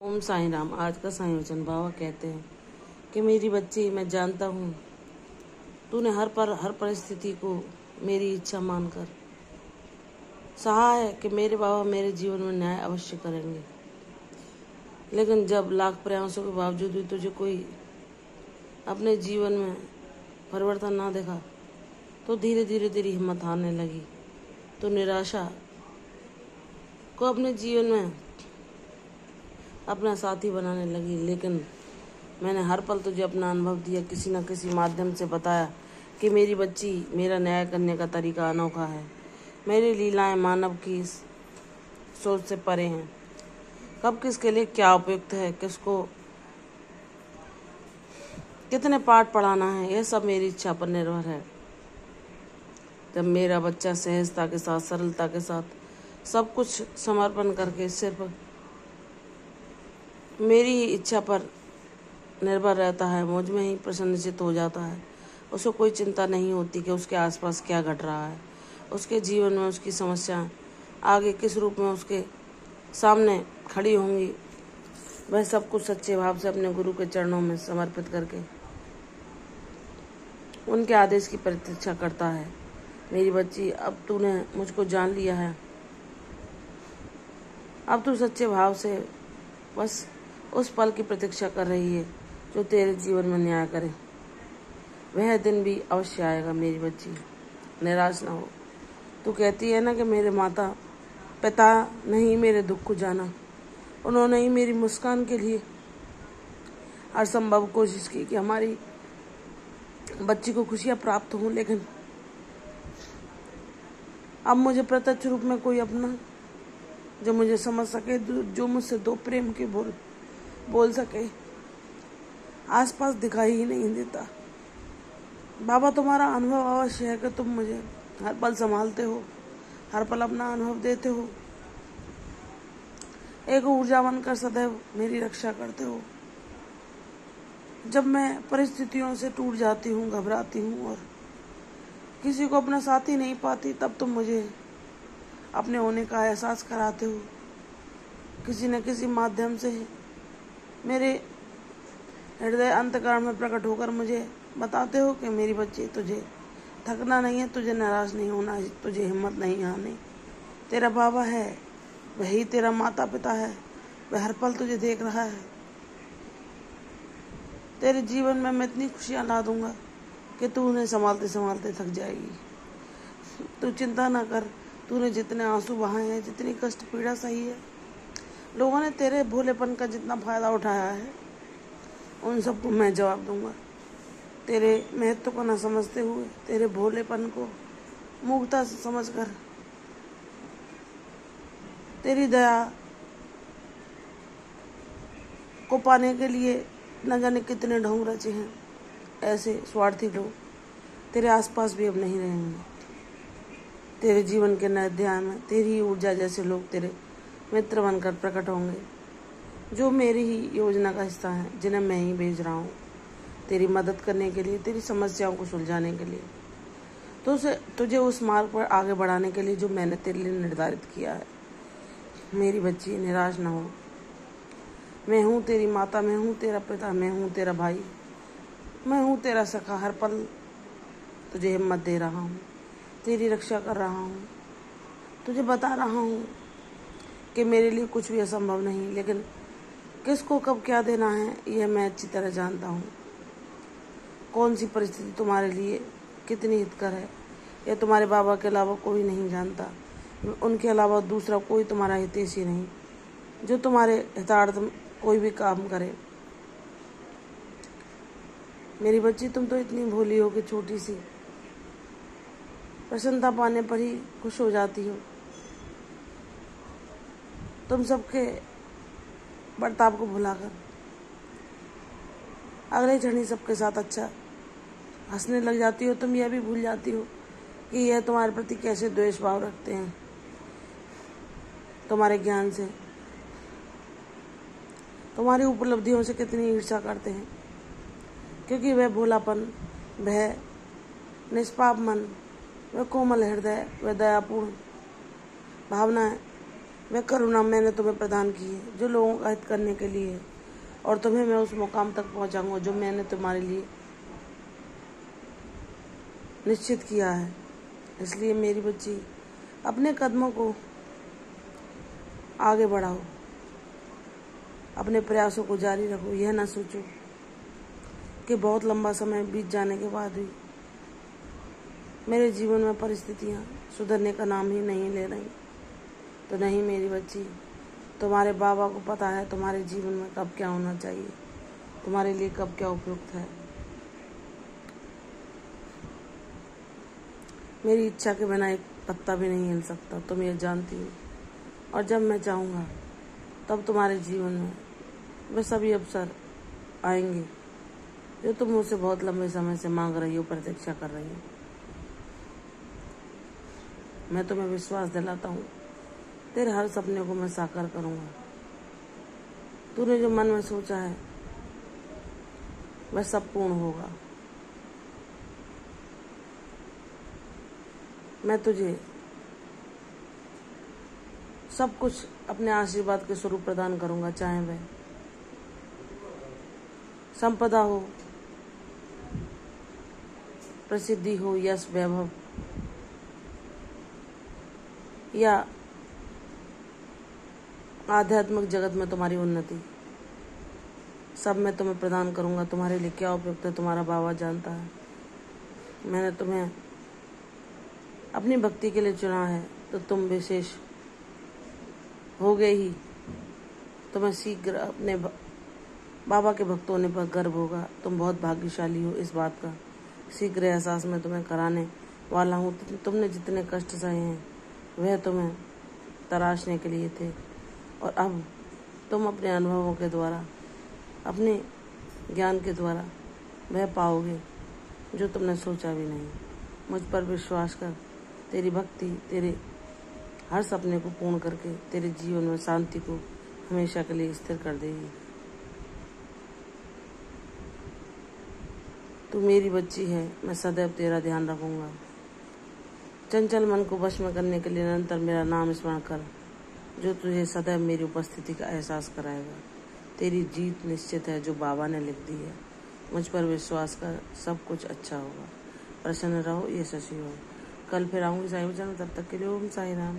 ओम साईं राम। आज का संयोजन बाबा कहते हैं कि मेरी बच्ची, मैं जानता हूँ तूने हर परिस्थिति को मेरी इच्छा मानकर सहा है कि मेरे बाबा मेरे जीवन में न्याय अवश्य करेंगे। लेकिन जब लाख प्रयासों के बावजूद भी तुझे कोई अपने जीवन में परिवर्तन ना देखा तो धीरे धीरे तेरी हिम्मत हारने लगी। तो निराशा को अपने जीवन में अपना साथी बनाने लगी। लेकिन मैंने हर पल तुझे अपना अनुभव दिया, किसी न किसी माध्यम से बताया कि मेरी बच्ची, मेरा न्याय करने का तरीका अनोखा है। मेरी लीलाएं मानव की सोच से परे हैं। कब किसके लिए क्या उपयुक्त है, किसको कितने पाठ पढ़ाना है, यह सब मेरी इच्छा पर निर्भर है। जब मेरा बच्चा सहजता के साथ, सरलता के साथ सब कुछ समर्पण करके सिर्फ मेरी इच्छा पर निर्भर रहता है, मुझ में ही प्रसन्नचित्त हो जाता है, उसको कोई चिंता नहीं होती कि उसके आसपास क्या घट रहा है, उसके जीवन में उसकी समस्याएं आगे किस रूप में उसके सामने खड़ी होंगी। वह सब कुछ सच्चे भाव से अपने गुरु के चरणों में समर्पित करके उनके आदेश की प्रतीक्षा करता है। मेरी बच्ची, अब तूने मुझको जान लिया है। अब तू सच्चे भाव से बस उस पल की प्रतीक्षा कर रही है जो तेरे जीवन में न्याय करे। वह दिन भी अवश्य आएगा मेरी बच्ची, निराश ना हो। तू कहती है ना कि मेरे माता पिता नहीं मेरे दुख को जाना, उन्होंने ही मेरी मुस्कान के लिए हर संभव कोशिश की कि हमारी बच्ची को खुशियां प्राप्त हों। लेकिन अब मुझे प्रत्यक्ष रूप में कोई अपना जो मुझे समझ सके, जो मुझसे दो प्रेम के बोल सके, आसपास दिखाई ही नहीं देता। बाबा, तुम्हारा अनुभव अवश्य है कि तुम मुझे हर पल संभालते हो, हर पल अपना अनुभव देते हो, एक ऊर्जा बनकर सदैव मेरी रक्षा करते हो। जब मैं परिस्थितियों से टूट जाती हूँ, घबराती हूँ और किसी को अपना साथी नहीं पाती, तब तुम मुझे अपने होने का एहसास कराते हो। किसी न किसी माध्यम से मेरे हृदय अंतःकरण में प्रकट होकर मुझे बताते हो कि मेरी बच्ची, तुझे थकना नहीं है, तुझे निराश नहीं होना है, तुझे हिम्मत नहीं हारनी। तेरा बाबा है, वही तेरा माता पिता है, वह हर पल तुझे देख रहा है। तेरे जीवन में मैं इतनी खुशियाँ ला दूंगा कि तू उन्हें संभालते संभालते थक जाएगी। तू चिंता ना कर। तूने जितने आंसू बहाए हैं, जितनी कष्ट पीड़ा सही है, लोगों ने तेरे भोलेपन का जितना फायदा उठाया है, उन सबको मैं जवाब दूंगा। तेरे महत्व को न समझते हुए, तेरे भोलेपन को मूर्खता से समझकर, तेरी दया को पाने के लिए न जाने कितने ढोंग रचे हैं। ऐसे स्वार्थी लोग तेरे आसपास भी अब नहीं रहेंगे। तेरे जीवन के नए अध्याय में तेरी ऊर्जा जैसे लोग तेरे मित्र बनकर प्रकट होंगे, जो मेरी ही योजना का हिस्सा है, जिन्हें मैं ही भेज रहा हूँ तेरी मदद करने के लिए, तेरी समस्याओं को सुलझाने के लिए, तो तुझे उस मार्ग पर आगे बढ़ाने के लिए जो मैंने तेरे लिए निर्धारित किया है। मेरी बच्ची, निराश न हो। मैं हूँ तेरी माता, मैं हूँ तेरा पिता, मैं हूँ तेरा भाई, मैं हूँ तेरा सखा। हर पल तुझे हिम्मत दे रहा हूँ, तेरी रक्षा कर रहा हूँ, तुझे बता रहा हूँ कि मेरे लिए कुछ भी असंभव नहीं। लेकिन किसको कब क्या देना है, यह मैं अच्छी तरह जानता हूँ। कौन सी परिस्थिति तुम्हारे लिए कितनी हितकर है, यह तुम्हारे बाबा के अलावा कोई नहीं जानता। उनके अलावा दूसरा कोई तुम्हारा हितैषी नहीं जो तुम्हारे हितार्थ कोई भी काम करे। मेरी बच्ची, तुम तो इतनी भोली हो कि छोटी सी प्रसन्नता पाने पर ही खुश हो जाती हो। तुम सबके बर्ताव को भुलाकर अगले क्षण ही सबके साथ अच्छा हंसने लग जाती हो। तुम यह भी भूल जाती हो कि यह तुम्हारे प्रति कैसे द्वेष भाव रखते हैं, तुम्हारे ज्ञान से, तुम्हारी उपलब्धियों से कितनी ईर्ष्या करते हैं, क्योंकि वह भोलापन, वह निष्पाप मन, वह कोमल हृदय, वह दयापूर्ण भावनाएं वह करुणा मैंने तुम्हें प्रदान की है जो लोगों का हित करने के लिए है, और तुम्हें मैं उस मुकाम तक पहुंचाऊंगा जो मैंने तुम्हारे लिए निश्चित किया है। इसलिए मेरी बच्ची, अपने कदमों को आगे बढ़ाओ, अपने प्रयासों को जारी रखो। यह ना सोचो कि बहुत लंबा समय बीत जाने के बाद भी मेरे जीवन में परिस्थितियाँ सुधरने का नाम ही नहीं ले रही। तो नहीं मेरी बच्ची, तुम्हारे बाबा को पता है तुम्हारे जीवन में कब क्या होना चाहिए, तुम्हारे लिए कब क्या उपयुक्त है। मेरी इच्छा के बिना एक पत्ता भी नहीं हिल सकता, तुम ये जानती हो। और जब मैं चाहूँगा तब तुम्हारे जीवन में वे सभी अवसर आएंगे जो तुम मुझसे बहुत लंबे समय से मांग रही हो, प्रतीक्षा कर रही हो। मैं तुम्हें विश्वास दिलाता हूँ, तेरे हर सपने को मैं साकार करूँगा। तूने जो मन में सोचा है वह सब पूर्ण होगा। मैं तुझे सब कुछ अपने आशीर्वाद के स्वरूप प्रदान करूंगा, चाहे वह संपदा हो, प्रसिद्धि हो, यश, वैभव, या आध्यात्मिक जगत में तुम्हारी उन्नति, सब मैं तुम्हें प्रदान करूंगा। तुम्हारे लिए क्या उपयुक्त है तुम्हारा बाबा जानता है। मैंने तुम्हें अपनी भक्ति के लिए चुना है, तो तुम विशेष हो गए ही। तुम्हें शीघ्र अपने बाबा के भक्त होने पर गर्व होगा। तुम बहुत भाग्यशाली हो, इस बात का शीघ्र एहसास मैं तुम्हें कराने वाला हूँ। तुमने जितने कष्ट सहे हैं वह तुम्हें तराशने के लिए थे, और अब तुम अपने अनुभवों के द्वारा, अपने ज्ञान के द्वारा वह पाओगे जो तुमने सोचा भी नहीं। मुझ पर विश्वास कर, तेरी भक्ति तेरे हर सपने को पूर्ण करके तेरे जीवन में शांति को हमेशा के लिए स्थिर कर देगी। तू मेरी बच्ची है, मैं सदैव तेरा ध्यान रखूंगा। चंचल मन को वश में करने के लिए निरंतर मेरा नाम स्मरण कर, जो तुझे सदैव मेरी उपस्थिति का एहसास कराएगा। तेरी जीत निश्चित है जो बाबा ने लिख दी है। मुझ पर विश्वास कर, सब कुछ अच्छा होगा। प्रसन्न रहो, यशस्वी हो। कल फिर आऊँगी साईं वचन, तब तक के लिए ओम साई राम।